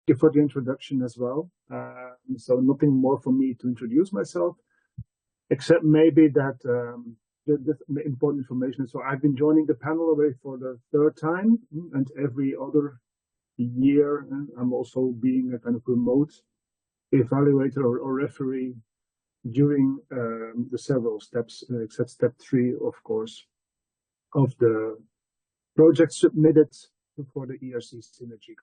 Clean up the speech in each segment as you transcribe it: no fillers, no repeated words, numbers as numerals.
you for the introduction as well. So nothing more for me to introduce myself, except maybe that the important information. So I've been joining the panel already for the 3rd time, and every other year I'm also being a kind of remote evaluator or referee during the several steps, except step 3, of course, of the project submitted for the ERC Synergy.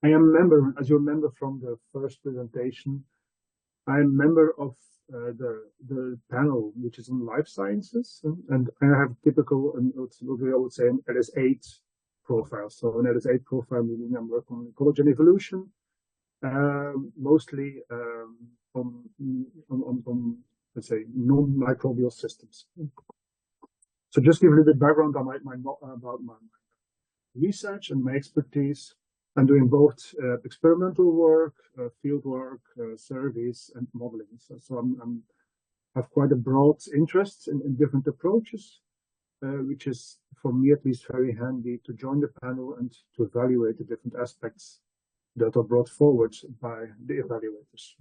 I am a member, as you remember from the first presentation, I am a member of the panel, which is in life sciences, and I have typical, what I would say, an LS8 profile. So an LS8 profile meaning I'm working on ecology and evolution, mostly on let's say non-microbial systems. So just give a little bit background about my research and my expertise. I'm doing both experimental work, field work, surveys, and modeling. So I'm have quite a broad interest in different approaches, which is, for me at least, very handy to join the panel and to evaluate the different aspects that are brought forward by the evaluators.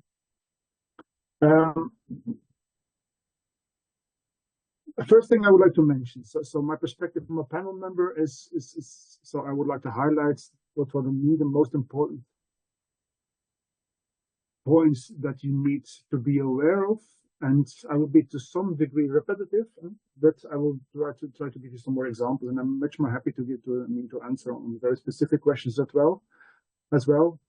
The first thing I would like to mention, so my perspective from a panel member is so I would like to highlight what for me the most important points that you need to be aware of, and I will be to some degree repetitive, but I will try to give you some more examples, and I'm much more happy to to answer on very specific questions as well.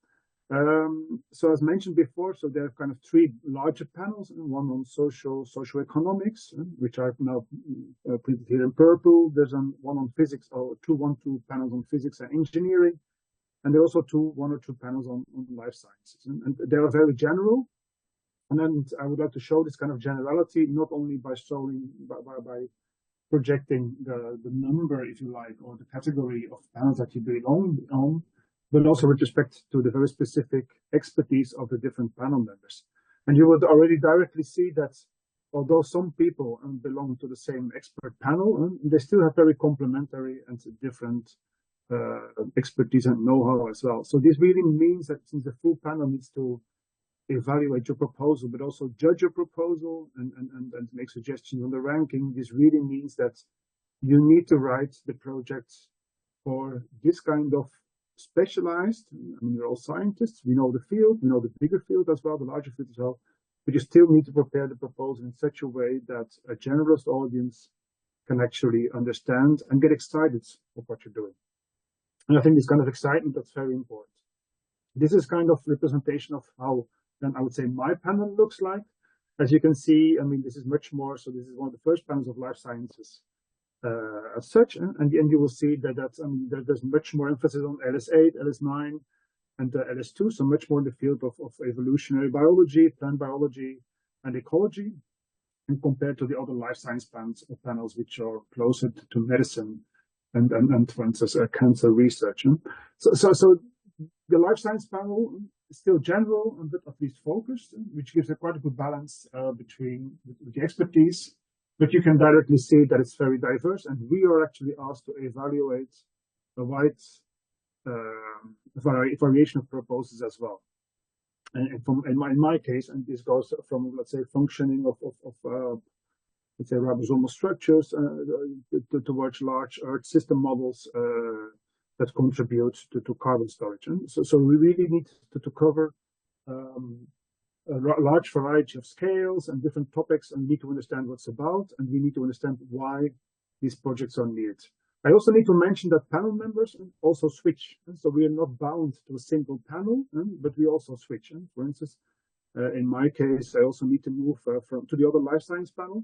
So as mentioned before, so there are kind of 3 larger panels, one on socioeconomics, which I've now printed here in purple. There's one on physics, or 2 panels on physics and engineering, and there are also 1 or 2 panels on life sciences, and they are very general. And then I would like to show this kind of generality not only by showing by projecting the number, if you like, or the category of panels that you belong on, but also with respect to the very specific expertise of the different panel members. And you would already directly see that although some people belong to the same expert panel, they still have very complementary and different expertise and know-how as well. So this really means that since the full panel needs to evaluate your proposal, but also judge your proposal and make suggestions on the ranking, this really means that you need to write the project for this kind of specialized. I mean, we're all scientists, we know the field, we know the bigger field as well, the larger field as well, but you still need to prepare the proposal in such a way that a generalist audience can actually understand and get excited of what you're doing. And I think this kind of excitement, that's very important. This is kind of representation of how then I would say my panel looks like. As you can see, I mean, this is much more, so this is one of the first panels of life sciences as such, and you will see that there's much more emphasis on LS8, LS9, and LS2, so much more in the field of evolutionary biology, plant biology, and ecology, and compared to the other life science panels which are closer to medicine and for instance, cancer research. So the life science panel is still general and bit at least focused, which gives a quite a good balance between the expertise. But you can directly see that it's very diverse, and we are actually asked to evaluate a wide variation of proposals as well. And in my case, and this goes from, let's say, functioning of let's say, ribosomal structures towards large Earth system models that contribute to carbon storage. And so we really need to cover a large variety of scales and different topics, and need to understand what's about, and we need to understand why these projects are needed. I also need to mention that panel members also switch, and so we are not bound to a single panel, but we also switch. And for instance, in my case, I also need to move to the other life science panel.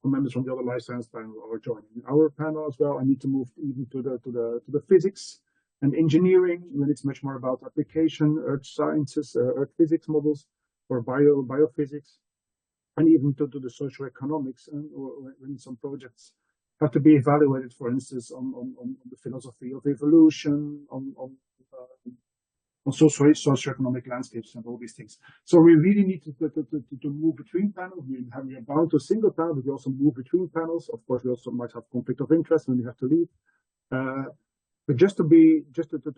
Members from the other life science panel are joining our panel as well. I need to move even to the physics and engineering when it's much more about application, earth sciences, earth physics models, or biophysics, and even to the socioeconomics, or when some projects have to be evaluated, for instance, on the philosophy of evolution, on socioeconomic landscapes and all these things. So we really need to move between panels. We are bound to a single panel, but we also move between panels. Of course, we also might have conflict of interest when we have to leave. But just to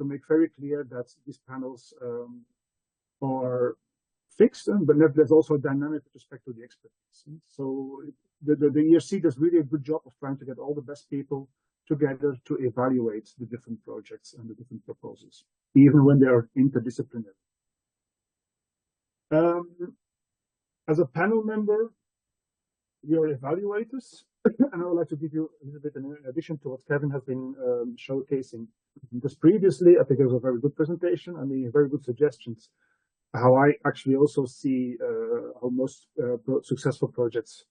make very clear that these panels are fixed, but there's also a dynamic with respect to the expertise. So the ERC does really a good job of trying to get all the best people together to evaluate the different projects and the different proposals, even when they are interdisciplinary. As a panel member, we are evaluators, and I would like to give you a little bit in addition to what Kevin has been showcasing. Because previously, I think it was a very good presentation. I mean, very good suggestions. How I actually also see how most successful projects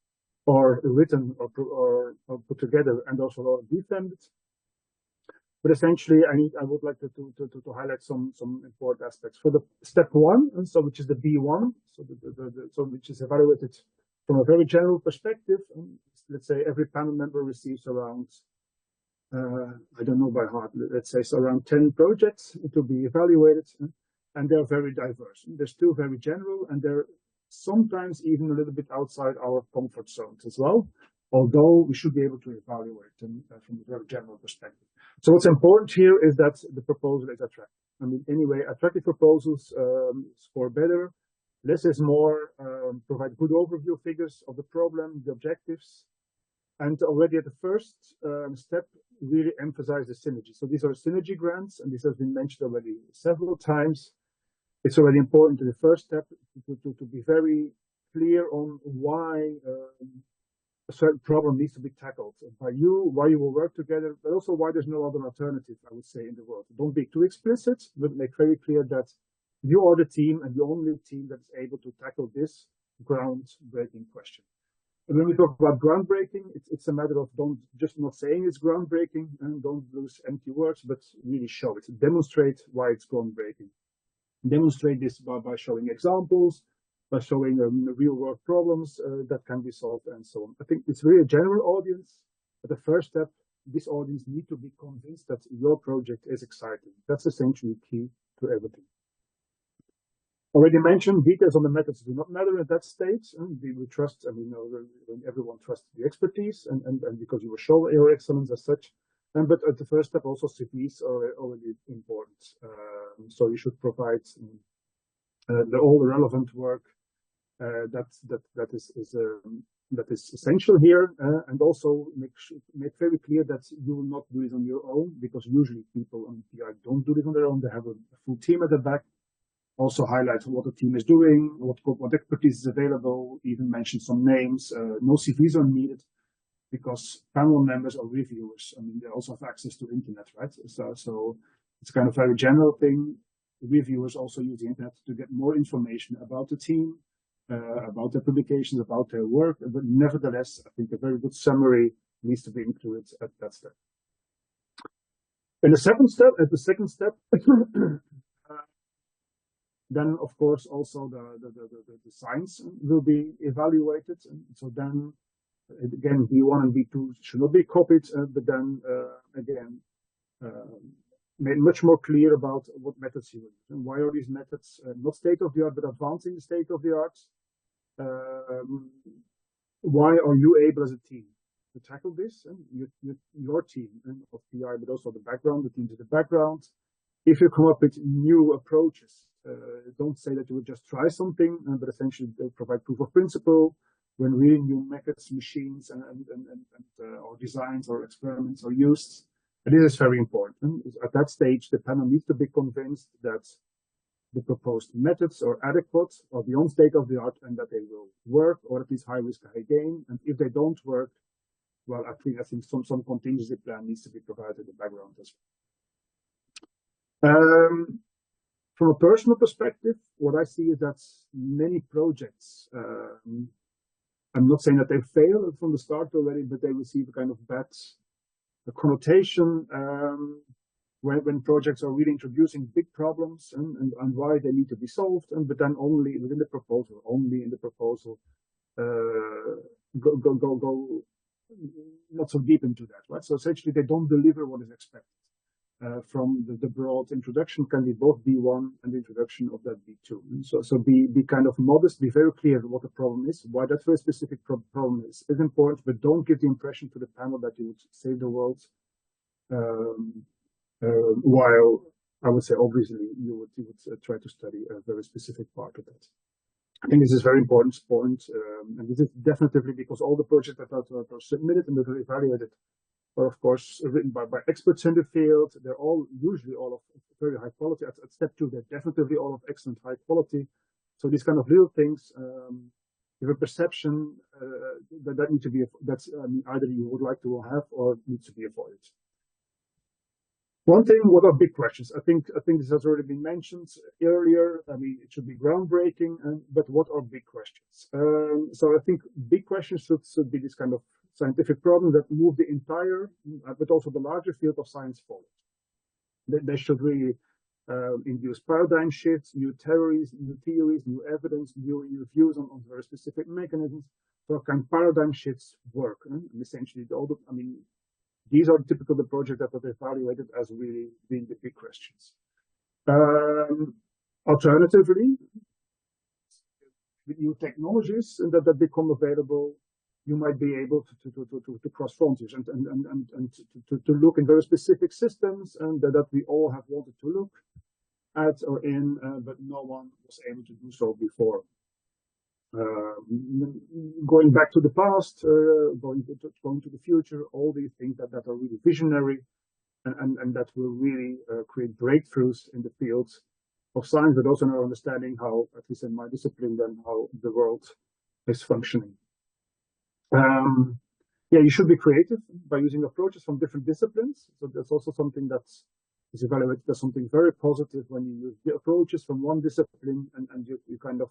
are written or put together and also defended. But essentially, I would like to highlight some important aspects. For the step one, and so which is the B1, so which is evaluated from a very general perspective. Let's say every panel member receives around, I don't know by heart, let's say so around 10 projects to be evaluated, and they're very diverse. They're still very general, and they're sometimes even a little bit outside our comfort zones as well, although we should be able to evaluate them from a very general perspective. So what's important here is that the proposal is attractive. I mean, anyway, attractive proposals score better. Less is more, provide good overview figures of the problem, the objectives, and already at the first step, really emphasize the synergy. So these are synergy grants, and this has been mentioned already several times. It's already important in the first step to be very clear on why a certain problem needs to be tackled by you, why you will work together, but also why there's no other alternative, I would say, in the world. Don't be too explicit, but make very clear that you are the team and the only team that is able to tackle this groundbreaking question. And when we talk about groundbreaking, it's a matter of don't just not saying it's groundbreaking and don't use empty words, but really show it. Demonstrate why it's groundbreaking. Demonstrate this by showing examples, by showing real-world problems that can be solved, and so on. I think it's really a general audience. But the first step, this audience need to be convinced that your project is exciting. That's essentially key to everything. Already mentioned, details on the methods do not matter at that stage. And we trust, and we know everyone trusts the expertise, and because you will show your excellence as such. But at the first step, also CVs are already important. So you should provide all the relevant work that is essential here, and also make very clear that you will not do it on your own, because usually people on PI don't do it on their own. They have a full team at the back. Also highlight what the team is doing, what expertise is available, even mention some names. No CVs are needed because panel members or reviewers, I mean, they also have access to the internet, right? So it's kind of a very general thing. Reviewers also use the internet to get more information about the team, about their publications, about their work. But nevertheless, I think a very good summary needs to be included at that step. In the second step, then, of course, also the science will be evaluated. And so then, again, B1 and B2 should not be copied, but then, again, made much more clear about what methods you use. And why are these methods not state-of-the-art, but advancing the state-of-the-art? Why are you able as a team to tackle this? And your team of PI, but also the background, the teams in the background. If you come up with new approaches, don't say that you would just try something, but essentially provide proof of principle when really new methods, machines, or designs or experiments are used. And this is very important. At that stage, the panel needs to be convinced that the proposed methods are adequate or beyond state-of-the-art, and that they will work, or at least high risk, high gain. And if they don't work, well, I think some contingency plan needs to be provided in the background as well. From a personal perspective, what I see is that many projects, I'm not saying that they fail from the start already, but they receive a kind of bad connotation when projects are really introducing big problems and why they need to be solved, but then only within the proposal, go not so deep into that, right? So essentially, they don't deliver what is expected. From the broad introduction can be both B1 and the introduction of that B2. So be kind of modest, be very clear what the problem is, why that very specific problem is important, but don't give the impression to the panel that you would save the world while I would say obviously you would try to study a very specific part of that. I think this is a very important point, and this is definitely because all the projects that are submitted and that are evaluated are, of course, written by experts in the field. They're all usually all of very high quality. At step 2, they're definitely all of excellent high quality. So these kind of little things, you have a perception that need to be, that's either you would like to have or needs to be avoided. One thing, what are big questions? I think this has already been mentioned earlier. I mean, it should be groundbreaking, but what are big questions? So I think big questions should be this kind of scientific problem that move the entire, but also the larger field of science forward. They should really induce paradigm shifts, new theories, new evidence, new views on very specific mechanisms. So can paradigm shifts work? And essentially, these are typical the projects that are evaluated as really being the big questions. Alternatively, with new technologies that become available, you might be able to cross frontiers and to look in very specific systems and that we all have wanted to look at or in, but no one was able to do so before. Going back to the past, going to the future, all these things that are really visionary and that will really create breakthroughs in the fields of science, but also in our understanding how, at least in my discipline, then how the world is functioning. Yeah, you should be creative by using approaches from different disciplines. So that's also something that is evaluated as something very positive when you use the approaches from one discipline and you kind of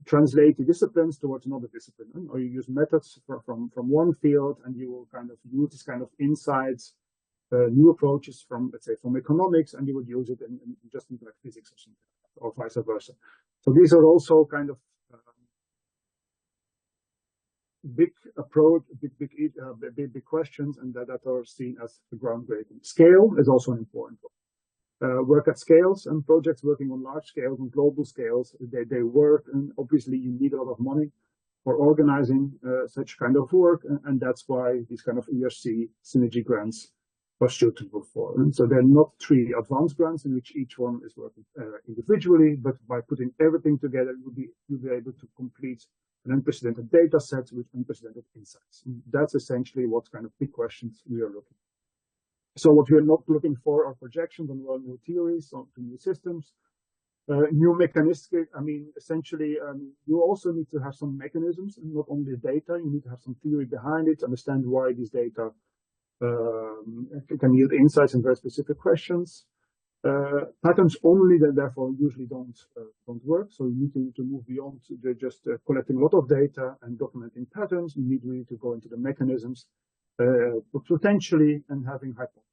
translate the disciplines towards another discipline, or you use methods from one field and you will kind of use this kind of insights, new approaches from, let's say, from economics, and you would use it in just in like physics or something, or vice versa. So these are also kind of big approach, big questions, and that are seen as the groundbreaking. Scale is also important. Work at scales and projects working on large scales and global scales, they work, and obviously you need a lot of money for organizing such kind of work, and that's why these kind of ERC Synergy grants are suitable for. And so they're not 3 advanced grants in which each one is working individually, but by putting everything together, you'll be able to complete an unprecedented data set with unprecedented insights. And that's essentially what kind of big questions we are looking for. So what we are not looking for are projections on new theories, on new systems, new mechanistic. I mean, essentially, you also need to have some mechanisms, and not only data. You need to have some theory behind it, understand why these data can yield insights in very specific questions. Patterns only, then therefore usually don't work. So you need to move beyond just collecting a lot of data and documenting patterns. You need really to go into the mechanisms, potentially, and having hypotheses.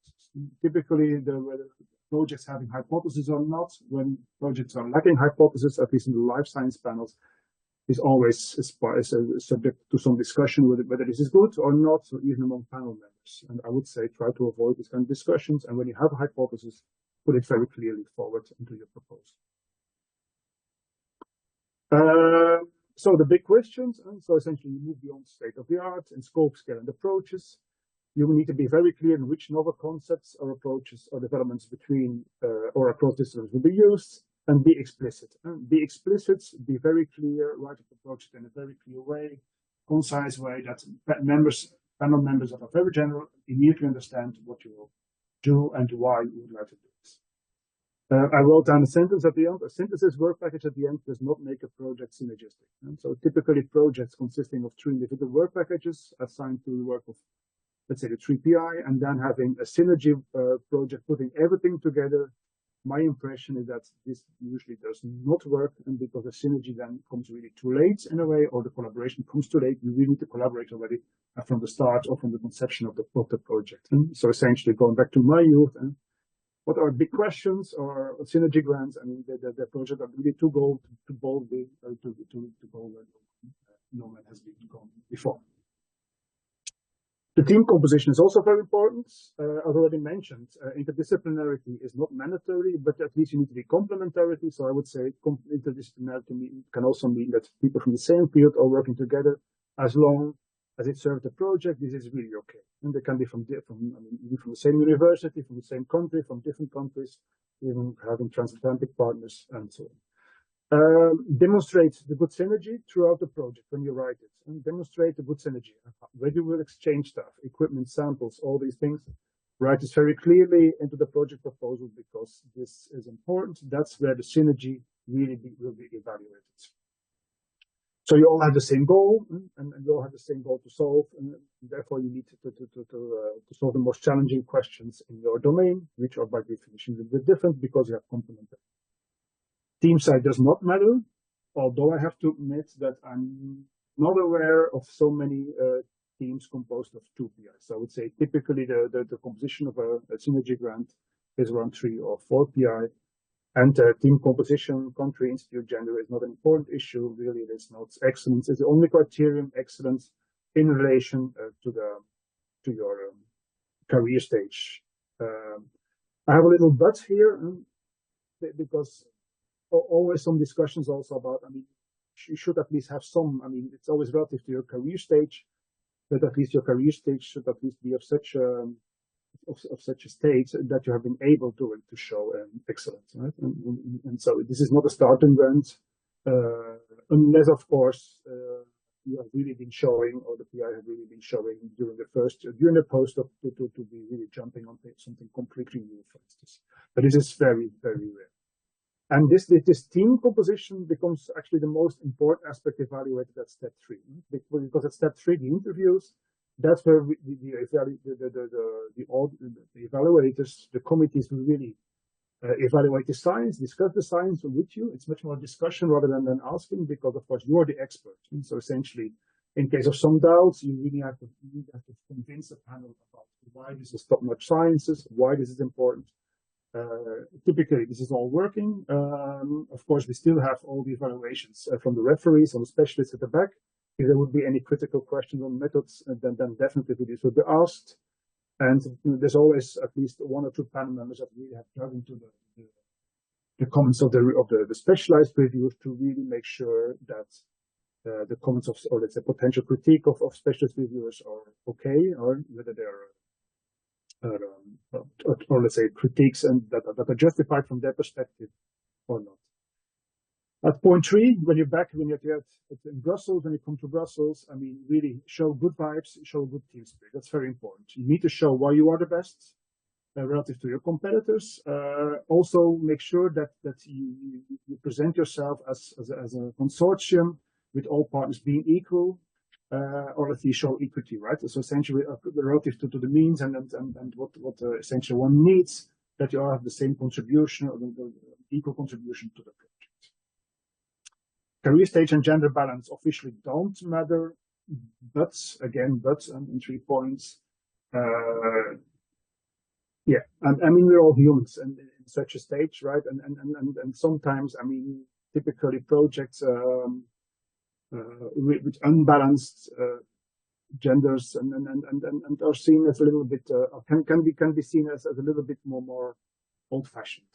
Typically, whether projects having hypotheses or not, when projects are lacking hypotheses, at least in the life science panels, is always subject to some discussion whether this is good or not, or even among panel members. And I would say try to avoid these kind of discussions. And when you have a hypothesis, put it very clearly forward into your proposal. So the big questions, and so essentially you move beyond state of the art in scope, scale, and approaches. You need to be very clear in which novel concepts or approaches or developments between or across disciplines will be used, and be explicit. Be explicit, be very clear, write the approach in a very clear way, concise way that panel members that are very general immediately understand what you will do and why you would like to do this. I wrote down a sentence at the end. A synthesis work package at the end does not make a project synergistic. And so typically projects consisting of 3 individual work packages assigned to the work of, let's say, the 3 PI, and then having a synergy project putting everything together. My impression is that this usually does not work, and because the synergy then comes really too late in a way, or the collaboration comes too late, you really need to collaborate already from the start or from the conception of the project. And so essentially going back to my youth, and what are big questions or synergy grants? I mean, the project are really to go to boldly to go where no man has been gone before. The team composition is also very important. I've already mentioned interdisciplinarity is not mandatory, but at least you need to be complementarity. So I would say interdisciplinarity can also mean that people from the same field are working together, as long as it served the project, this is really okay. And they can be from the same university, from the same country, from different countries, even having transatlantic partners and so on. Demonstrate the good synergy throughout the project when you write it, and demonstrate the good synergy. Where you will exchange stuff, equipment, samples, all these things. Write this very clearly into the project proposal because this is important. That's where the synergy really will be evaluated. So you all have the same goal, and you all have the same goal to solve, and therefore you need to solve the most challenging questions in your domain, which are by definition a little bit different because you have complementary. Team size does not matter, although I have to admit that I'm not aware of so many teams composed of 2 PIs. So I would say typically the composition of a synergy grant is around 3 or 4 PI. And team composition, country, institute, gender is not an important issue. Really, it is not. Excellence is the only criterion. Excellence in relation to your career stage. I have a little but here because always some discussions also about. I mean, you should at least have some. I mean, it's always relative to your career stage, but at least your career stage should at least be of such a state that you have been able to show excellence, right? And so this is not a starting grant, unless of course you have really been showing, or the PI have really been showing during the postdoc to be really jumping on something completely new, for instance. But this is very, very rare. And this team composition becomes actually the most important aspect evaluated at step 3, because at step 3, the interviews, that's where the evaluators, the committees will really evaluate the science, discuss the science with you. It's much more discussion rather than asking, because of course you are the expert. And so essentially, in case of some doubts, you really have to convince a panel about why this is top-notch sciences, why this is important. Typically, this is all working. Of course, we still have all the evaluations from the referees or the specialists at the back. If there would be any critical questions on methods, then definitely this will be asked. And there's always at least 1 or 2 panel members that really have dug into the comments of the specialized reviews to really make sure that the comments of, or let's say, potential critique of specialist reviewers are okay, or whether they're or let's say critiques and that are justified from their perspective or not. At point 3, when you're in Brussels, when you come to Brussels, I mean, really show good vibes, show good team spirit. That's very important. You need to show why you are the best relative to your competitors. Also, make sure that you present yourself as a consortium with all partners being equal, or at least show equity, right? So essentially, relative to the means and what essentially one needs, that you all have the same contribution or the equal contribution to the project. Career stage and gender balance officially don't matter, but again, in 3 points. Yeah, and I mean, we're all humans and in such a stage, right? And sometimes, I mean, typically projects with unbalanced genders and are seen as a little bit can be seen as a little bit more old-fashioned,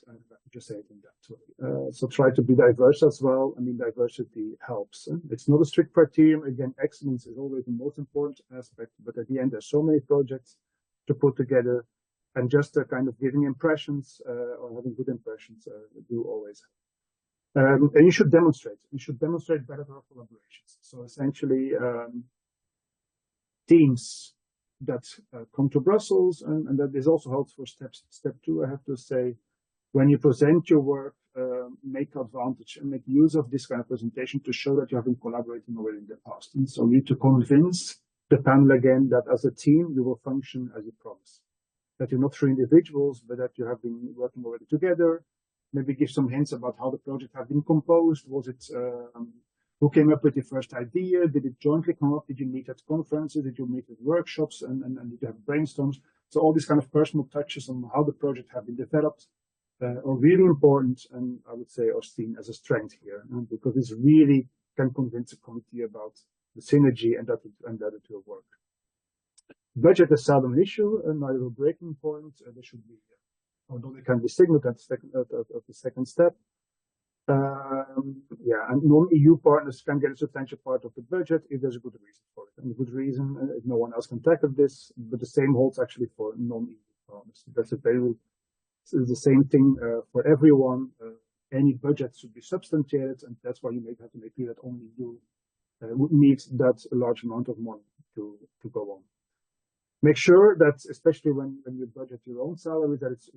just say it in that way. So try to be diverse as well. I mean, diversity helps. It's not a strict criterion. Again, excellence is always the most important aspect, but at the end, there's so many projects to put together, and just kind of giving impressions or having good impressions do always help. And you should demonstrate. You should demonstrate better collaborations. So essentially, teams that come to Brussels, and that is also helpful for step 2, I have to say, when you present your work, make advantage and make use of this kind of presentation to show that you have been collaborating already in the past. And so you need to convince the panel again that as a team, you will function as you promised. That you're not 3 individuals, but that you have been working already together. Maybe give some hints about how the project has been composed. Was it who came up with the first idea? Did it jointly come up? Did you meet at conferences? Did you meet at workshops? And did you have brainstorms? So all these kind of personal touches on how the project have been developed are really important, and I would say are seen as a strength here, because this really can convince a committee about the synergy and that it will work. Budget is seldom an issue, neither a breaking point. There should be, although they can be signaled at the second step. Yeah, and non-EU partners can get a substantial part of the budget if there's a good reason for it. And a good reason, if no one else can tackle this, but the same holds actually for non-EU partners. That's it's the same thing for everyone. Any budget should be substantiated, and that's why you have to make clear that only you would need that large amount of money to go on. Make sure that, especially when you budget your own salary, that it's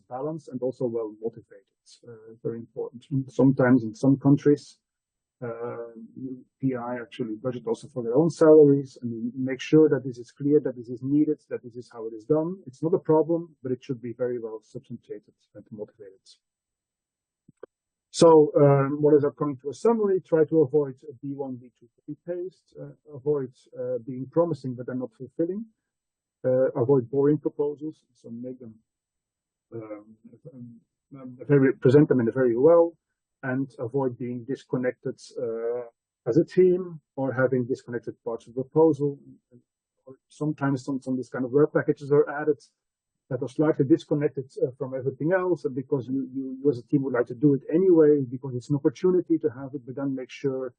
balanced and also well motivated. Very important. Sometimes in some countries, PI actually budget also for their own salaries, and make sure that this is clear, that this is needed, that this is how it is done. It's not a problem, but it should be very well substantiated and motivated. So what is coming to a summary? Try to avoid B1, B2 copy-paste, avoid being promising but then not fulfilling. Avoid boring proposals, so make them present them in a very well, and avoid being disconnected as a team or having disconnected parts of the proposal. Or sometimes some this kind of work packages are added that are slightly disconnected from everything else, and because you as a team would like to do it anyway, because it's an opportunity to have it, but then make sure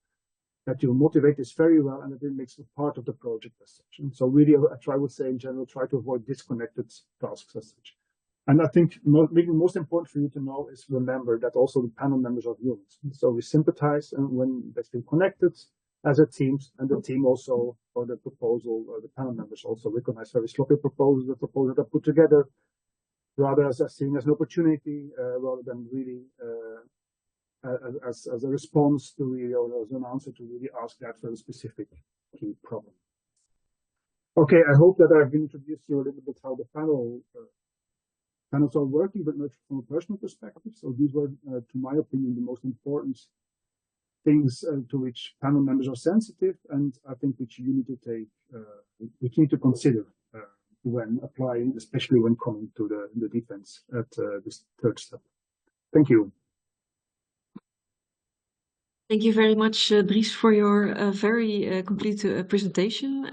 that you motivate this very well and that it makes it part of the project as such. And so really, I would say in general, try to avoid disconnected tasks as such. And I think most important for you to know is remember that also the panel members are humans. So we sympathize and when they feel connected as a team, and the team also, or the proposal, or the panel members also recognize very sloppy proposals, the proposals that are put together, rather as seen as an opportunity, rather than really as a response to really, or as an answer to really ask that very specific key problem. Okay, I hope that I've introduced you a little bit how the panels are working, but not from a personal perspective. So these were, to my opinion, the most important things to which panel members are sensitive, and I think which you need to take, which you need to consider when applying, especially when coming to the defense at this third step. Thank you. Thank you very much, Dries, for your very complete presentation.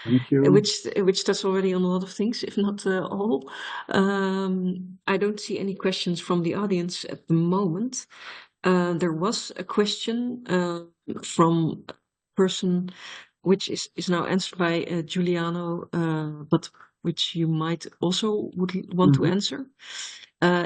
Thank you. Which touched already on a lot of things, if not all. I don't see any questions from the audience at the moment. There was a question from a person which is now answered by Giuliano, but which you might also would want to answer.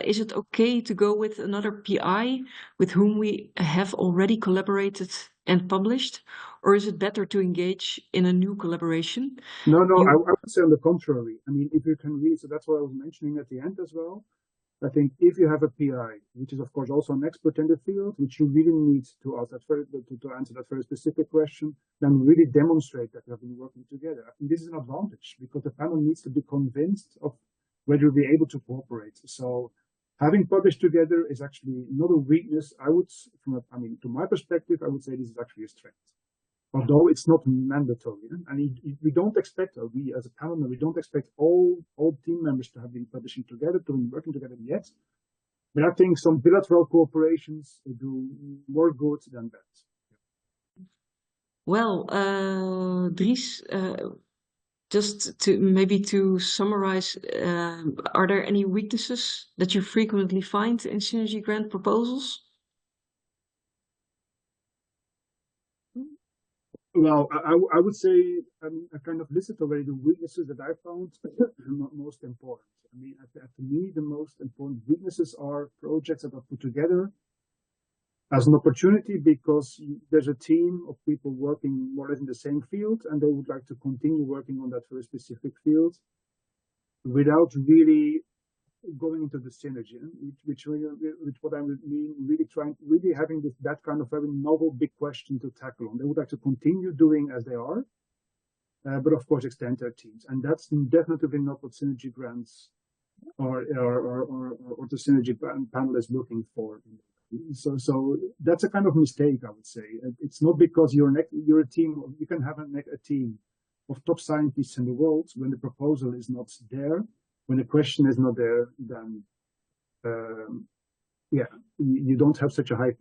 Is it okay to go with another PI with whom we have already collaborated and published, or is it better to engage in a new collaboration? No, I would say on the contrary. I mean, if you can read, so that's what I was mentioning at the end as well. I think if you have a PI, which is of course also an expert in the field, which you really need to ask that to answer that very specific question, then really demonstrate that you have been working together. I think this is an advantage because the panel needs to be convinced of whether you'll be able to cooperate. So having published together is actually not a weakness. To my perspective, I would say this is actually a strength. Although it's not mandatory, and we don't expect, or we as a panel member, we don't expect all team members to have been publishing together, to be working together yet. But I think some bilateral cooperations do more good than bad. Well, Dries, just to summarize, are there any weaknesses that you frequently find in Synergy grant proposals? Well, I would say I kind of listed already the weaknesses that I found most important. I mean, to me, the most important weaknesses are projects that are put together as an opportunity because there's a team of people working more or less in the same field, and they would like to continue working on that very specific field without really going into the synergy, which what I would mean, really having that kind of very novel big question to tackle on. They would like to continue doing as they are, but of course extend their teams, and that's definitely not what synergy grants or the synergy panel is looking for. So that's a kind of mistake, I would say. It's not because you're a team. You can have a team of top scientists in the world when the proposal is not there. When the question is not there, then you don't have such a high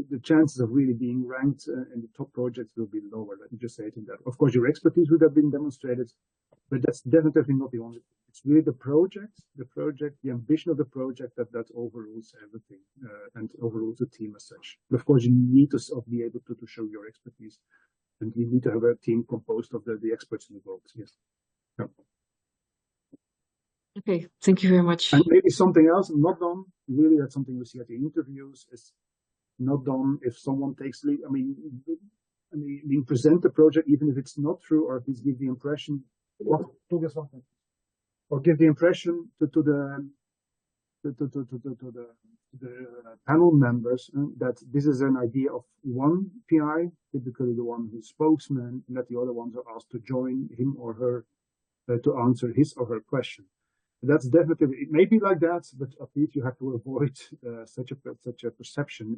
the chances of really being ranked in the top projects will be lower. Let me just say it in that. Of course, your expertise would have been demonstrated, but that's definitely not the only thing. It's really the project, the ambition of the project that overrules everything. and overrules the team as such. But of course, you need to be able to show your expertise, and you need to have a team composed of the experts involved. Yes. Yeah. Okay, thank you very much. And maybe something else not done. Really, that's something we see at the interviews. Is not done if someone takes lead. I mean, you present the project even if it's not true, or at least give the impression, or give the impression to the panel members that this is an idea of one PI, typically the one who's spokesman, and that the other ones are asked to join him or her to answer his or her question. That's definitely, it may be like that, but at least you have to avoid such a perception.